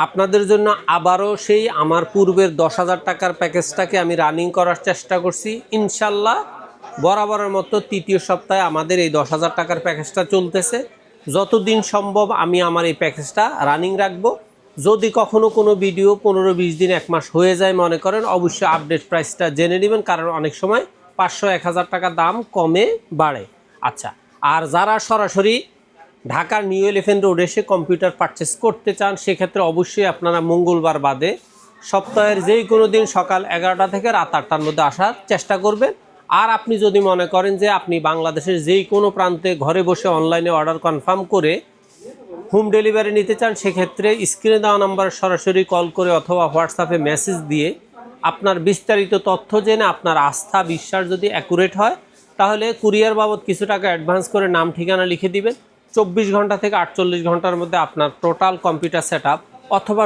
আপনাদের জন্য আবারও সেই আমার পূর্বের 10,000 টাকার প্যাকেজটাকে আমি রানিং করার চেষ্টা করছি। ইনশাল্লাহ বরাবরের মতো তৃতীয় সপ্তাহে আমাদের এই 10,000 টাকার প্যাকেজটা চলতেছে। যতদিন সম্ভব আমি আমার এই প্যাকেজটা রানিং রাখবো। যদি কখনো কোনো ভিডিও 15-20 দিন 1 মাস হয়ে যায় মনে করেন, অবশ্যই আপডেট প্রাইসটা জেনে নেবেন, কারণ অনেক সময় 500-1000 টাকা দাম কমে বাড়ে। আচ্ছা, আর যারা সরাসরি ঢাকার নিউ এলিফ্যান্ট রোড এসে কম্পিউটার পারচেস করতে চান, সেক্ষেত্রে অবশ্যই আপনারা মঙ্গলবার বাদে সপ্তাহের যেই কোনো দিন সকাল 11টা থেকে রাত 8টার মধ্যে আসার চেষ্টা করবেন। আর আপনি যদি মনে করেন যে আপনি বাংলাদেশের যেই কোনো প্রান্তে ঘরে বসে অনলাইনে অর্ডার কনফার্ম করে হোম ডেলিভারি নিতে চান, সেক্ষেত্রে স্ক্রিনে দেওয়া নাম্বারে সরাসরি কল করে অথবা হোয়াটসঅ্যাপে মেসেজ দিয়ে আপনার বিস্তারিত তথ্য জেনে আপনার আস্থা বিশ্বাস যদি অ্যাকুরেট হয়, তাহলে কুরিয়ার বাবদ কিছু টাকা অ্যাডভান্স করে নাম ঠিকানা লিখে দিবেন। 24 ঘন্টা থেকে 48 ঘন্টার মধ্যে আপনার টোটাল কম্পিউটার সেট আপ অথবা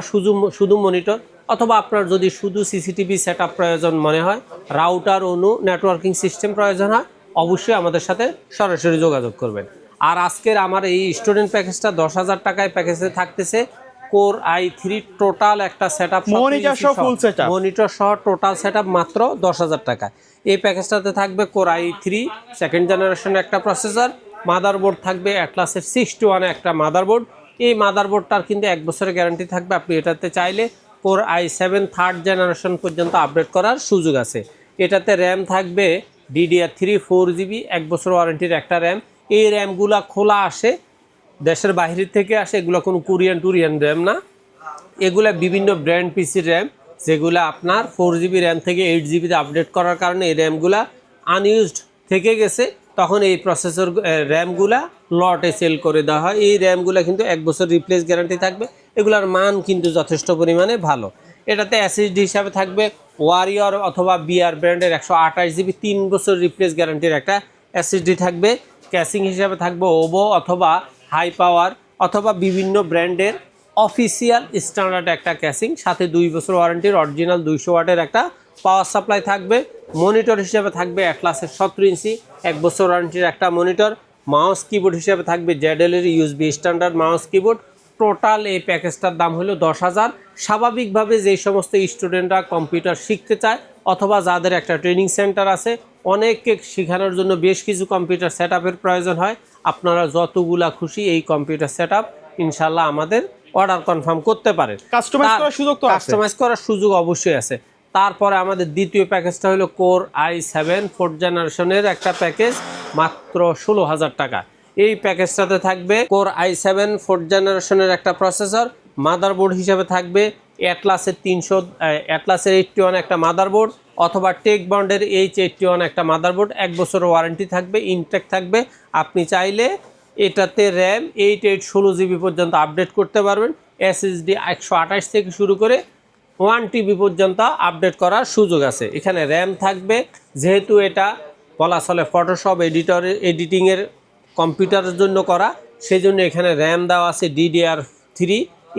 শুধু মনিটর, অথবা আপনার যদি শুধু সিসিটিভি সেট আপ প্রয়োজন মনে হয়, রাউটার অনু নেটওয়ার্কিং সিস্টেম প্রয়োজন হয়, অবশ্যই আমাদের সাথে সরাসরি যোগাযোগ করবেন। আর আজকের আমার এই স্টুডেন্ট প্যাকেজটা 10,000 টাকায় প্যাকেজে থাকতেছে কোর i3 টোটাল একটা সেট আপ, মনিটর সহ টোটাল সেট আপ মাত্র 10,000 টাকা। এই প্যাকেজটাতে থাকবে কোর i3 সেকেন্ড জেনারেশনের একটা প্রসেসর, মাদারবোর্ড থাকবে অ্যাটলাসের 621 একটা মাদারবোর্ড। এই মাদারবোর্ডটার কিন্তু 1 বছরের গ্যারান্টি থাকবে। আপনি এটাতে চাইলে কোর i7 থার্ড জেনারেশন পর্যন্ত আপডেট করার সুযোগ আছে। এটাতে র্যাম থাকবে DDR3 4GB, 1 বছর ওয়ারেন্টির একটা র্যাম। এই র্যামগুলা খোলা আসে, দেশের বাইরে থেকে আসে, এগুলো কোনো কোরিয়ান র্যাম না, এগুলা বিভিন্ন ব্র্যান্ড পিসির র্যাম, যেগুলো আপনার 4GB র্যাম থেকে 8GBতে আপডেট করার কারণে এই র্যামগুলা আনইউজড থেকে গেছে, তখন এই প্রসেসর র্যামগুলা লটে সেল করে দেওয়া হয়। এই র্যামগুলা কিন্তু 1 বছর রিপ্লেস গ্যারান্টি থাকবে, এগুলার মান কিন্তু যথেষ্ট পরিমাণে ভালো। এটাতে SSD হিসাবে থাকবে ওয়ারিয়র অথবা বিআর ব্র্যান্ডের 128GB 3 বছর রিপ্লেস গ্যারান্টির একটা SSD থাকবে। ক্যাসিং হিসাবে থাকবে ওভো অথবা হাই পাওয়ার অথবা বিভিন্ন ব্র্যান্ডের অফিসিয়াল স্ট্যান্ডার্ড একটা ক্যাসিং, সাথে 2 বছর ওয়ারেন্টির অরিজিনাল 200 ওয়াটের একটা পাওয়ার সাপ্লাই থাকবে। মনিটর হিসেবে থাকবে অ্যাটলাসের 17 ইঞ্চি 1 বছর ওয়ারেন্টির একটা মনিটর। মাউস কিবোর্ড হিসেবে থাকবে জ্যাডেলের USB standard mouse keyboard. Total এই প্যাকেজটার দাম হলো 10,000। স্বাভাবিকভাবে যেই সমস্ত স্টুডেন্টরা কম্পিউটার শিখতে চায় অথবা যাদের একটা ট্রেনিং সেন্টার আছে, অনেককে শেখানোর জন্য বেশ কিছু কম্পিউটার সেট আপের প্রয়োজন হয়, আপনারা যতগুলা খুশি এই কম্পিউটার সেট আপ ইনশাল্লাহ আমাদের অর্ডার কনফার্ম করতে পারেন। কাস্টমাইজ করার সুযোগ অবশ্যই আছে। তারপরে আমাদের দ্বিতীয় প্যাকেজটা হলো কোর i7 4th জেনারেশনের একটা প্যাকেজ, মাত্র 16,000 টাকা। এই প্যাকেজটাতে থাকবে কোর i7 4th জেনারেশনের একটা প্রসেসর, মাদারবোর্ড হিসেবে থাকবে অ্যাটলাসের 81 একটা মাদারবোর্ড অথবা টেক বন্ডের H81 একটা মাদারবোর্ড। 1 বছর ওয়ারেন্টি থাকবে, ইনটেক থাকবে। আপনি চাইলে এটাতে র্যাম 8/16GB পর্যন্ত আপডেট করতে পারবেন। SSD 128 থেকে শুরু করে 1TB পর্যন্ত আপডেট করার সুযোগ আছে। এখানে র্যাম থাকবে, যেহেতু এটা বলা চলে ফটোশপ এডিটিংয়ের কম্পিউটারের জন্য করা, সেই জন্য এখানে র্যাম দেওয়া আছে DDR3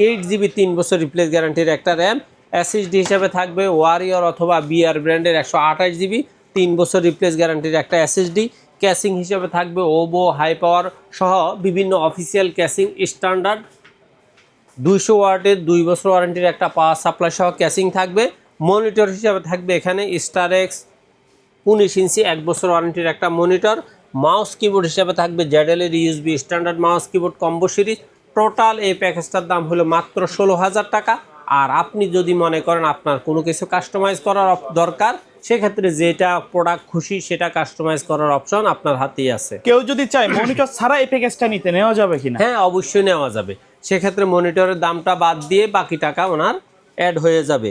8GB 3 বছর রিপ্লেস গ্যারান্টির একটা র্যাম। SSD হিসাবে থাকবে ওয়ারিয়র অথবা বিআর ব্র্যান্ডের 128GB 3 বছর রিপ্লেস গ্যারান্টির একটা SSD। ক্যাসিং হিসাবে থাকবে ওভো হাই পাওয়ার সহ বিভিন্ন অফিসিয়াল ক্যাসিং স্ট্যান্ডার্ড 200 ওয়াটের 2 বছর ওয়ারেন্টির একটা পাওয়ার সাপ্লাই সহ ক্যাসিং থাকবে। মনিটর হিসাবে থাকবে এখানে স্টারেক্স 19 ইঞ্চি 1 বছর ওয়ারেন্টির একটা মনিটর। মাউস কিবোর্ড হিসাবে থাকবে জ্যাডেলের USB standard mouse keyboard combo series. Total এই প্যাকেজটার দাম হলো মাত্র 16,000 টাকা। আর আপনি যদি মনে করেন আপনার কোনো কিছু কাস্টমাইজ করার দরকার, সেক্ষেত্রে যেটা প্রোডাক্ট খুশি সেটা কাস্টমাইজ করার অপশন আপনার হাতেই আছে। কেউ যদি চায় মনিটর ছাড়া এই প্যাকেজটা নিতে, নেওয়া যাবে কিনা? হ্যাঁ, অবশ্যই নেওয়া যাবে। সেক্ষেত্রে মনিটরের দামটা বাদ দিয়ে বাকি টাকা ওনার অ্যাড হয়ে যাবে।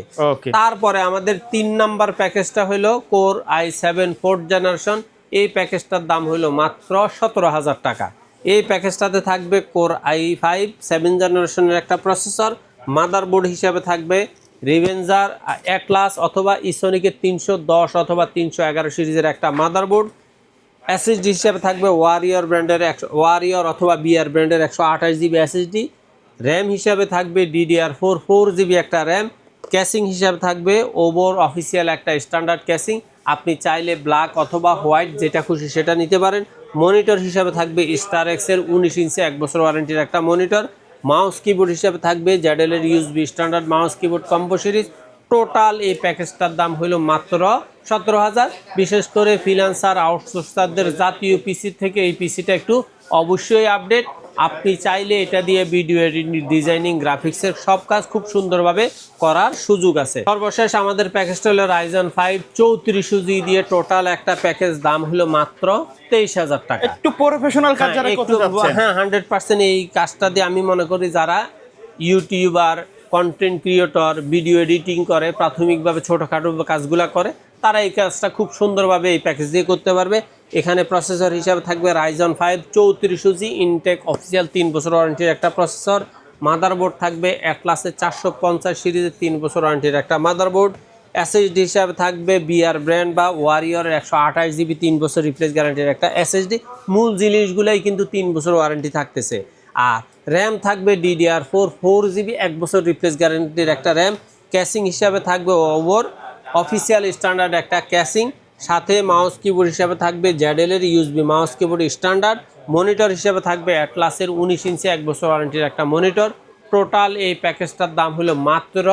তারপরে আমাদের 3 নাম্বার প্যাকেজটা হলো কোর i7 4th জেনারেশন। এই প্যাকেজটার দাম হলো মাত্র 17,000 টাকা। এই প্যাকেজটাতে থাকবে কোর i5 7th জেনারেশনের একটা প্রসেসর, মাদারবোর্ড হিসাবে থাকবে রিভেঞ্জার অ্যাটলাস অথবা ইসোনিকের 310 অথবা 311 সিরিজের একটা মাদারবোর্ড। SSD হিসাবে থাকবে ওয়ারিয়র ব্র্যান্ডের ওয়ারিয়র অথবা বিআর ব্র্যান্ডের 128GB SSD। র্যাম হিসাবে থাকবে DDR4 4GB একটা র্যাম। ক্যাসিং হিসাবে থাকবে ওভোর অফিসিয়াল একটা স্ট্যান্ডার্ড ক্যাসিং, আপনি চাইলে ব্ল্যাক অথবা হোয়াইট যেটা খুশি সেটা নিতে পারেন। মনিটর হিসাবে থাকবে স্টারেক্সের 19 ইঞ্চি 1 বছর ওয়ারেন্টির একটা মনিটর। মাউস কিবোর্ড হিসেবে থাকবে জ্যাডেলের USB standard mouse keyboard combo series. Total এই প্যাকেজটার দাম হলো মাত্র 17,000। বিশেষ করে ফ্রিল্যান্সার আউটসোর্সারদের জাতীয় পিসি থেকে এই পিসিটা একটু অবশ্যই আপডেট। আপনি চাইলে এটা দিয়ে ভিডিও এডিটিং, ডিজাইনিং, গ্রাফিক্সের সব কাজ খুব সুন্দরভাবে করার সুযোগ আছে। সর্বশেষ আমাদের প্যাকেজটা হলো Ryzen 5 3400G দিয়ে টোটাল একটা প্যাকেজ, দাম হলো মাত্র 23,000 টাকা। একটু প্রফেশনাল কাজ যারা করতে যাচ্ছেন, হ্যাঁ 100% এই কাজটা দিয়ে আমি মনে করি যারা YouTuber, content creator, video editing করে, প্রাথমিকভাবে ছোটোখাটো কাজগুলো করে, তারা এই কাজটা খুব সুন্দরভাবে এই প্যাকেজ দিয়ে করতে পারবে। এখানে প্রসেসর হিসাবে থাকবে Ryzen 5 3400G ইনটেক অফিসিয়াল 3 বছর ওয়ারেন্টির একটা প্রসেসর। মাদারবোর্ড থাকবে অ্যাটলাসের 450 সিরিজের 3 বছর ওয়ারেন্টির একটা মাদারবোর্ড। এসএসডি হিসাবে থাকবে বিআর ব্র্যান্ড বা ওয়ারিয়রের 128GB 3 বছর রিপ্লেস গ্যারান্টির একটা এসএসডি। মূল জিনিসগুলোই কিন্তু 3 বছর ওয়ারেন্টি থাকতেছে। আর র্যাম থাকবে DDR4 4GB 1 বছর রিপ্লেস গ্যারান্টির একটা র্যাম। ক্যাসিং হিসাবে থাকবে ওভার অফিসিয়াল স্ট্যান্ডার্ড একটা ক্যাসিং। সাথে মাউস কিবোর্ড হিসাবে থাকবে জ্যাডেলের USB mouse keyboard standard. Monitor হিসাবে থাকবে অ্যাটলাসের 19 ইঞ্চি 1 বছর ওয়ারেন্টির একটা মনিটর। টোটাল এই প্যাকেজটার দাম হলো মাত্র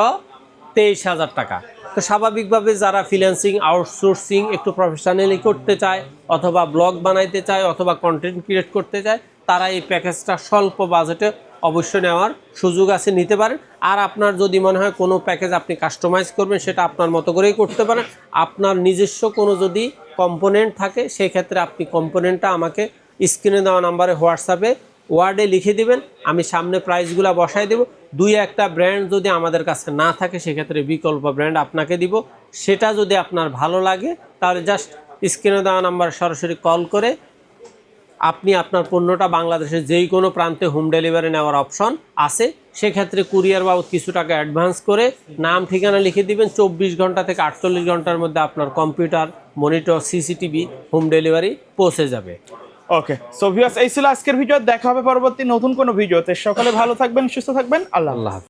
23,000 টাকা। তো স্বাভাবিকভাবে যারা ফ্রিল্যান্সিং, আউটসোর্সিং একটু প্রফেশনালি করতে চায়, অথবা ব্লগ বানাইতে চায়, অথবা কন্টেন্ট ক্রিয়েট করতে চায়, তারা এই প্যাকেজটা স্বল্প বাজেটে অবশ্যই নেওয়ার সুযোগ আছে, নিতে পারেন। আর আপনার যদি মনে হয় কোনো প্যাকেজ আপনি কাস্টমাইজ করবেন, সেটা আপনার মতো করেই করতে পারেন। আপনার নিজস্ব কোনো যদি কম্পোনেন্ট থাকে, সেই ক্ষেত্রে আপনি কম্পোনেন্টটা আমাকে স্ক্রিনে দেওয়া নাম্বারে হোয়াটসঅ্যাপে ওয়ার্ডে লিখে দিবেন, আমি সামনে প্রাইসগুলো বসাই দেব। দুই একটা ব্র্যান্ড যদি আমাদের কাছে না থাকে, সেক্ষেত্রে বিকল্প ব্র্যান্ড আপনাকে দিব। সেটা যদি আপনার ভালো লাগে, তাহলে জাস্ট স্ক্রিনে দেওয়া নাম্বারে সরাসরি কল করে আপনি আপনার পণ্যটা বাংলাদেশের যেই কোনো প্রান্তে হোম ডেলিভারি নেওয়ার অপশন আছে। সেক্ষেত্রে কুরিয়ার বাবদ কিছু টাকা অ্যাডভান্স করে নাম ঠিকানা লিখে দিবেন। 24 ঘন্টা থেকে 48 ঘন্টার মধ্যে আপনার computer, monitor, CCTV home delivery পৌঁছে যাবে। ওকে, সো ভিউয়ার্স, এই ছিল আজকের ভিডিও। দেখা হবে পরবর্তী নতুন কোনো ভিডিওতে। সকলে ভালো থাকবেন, সুস্থ থাকবেন। আল্লাহ।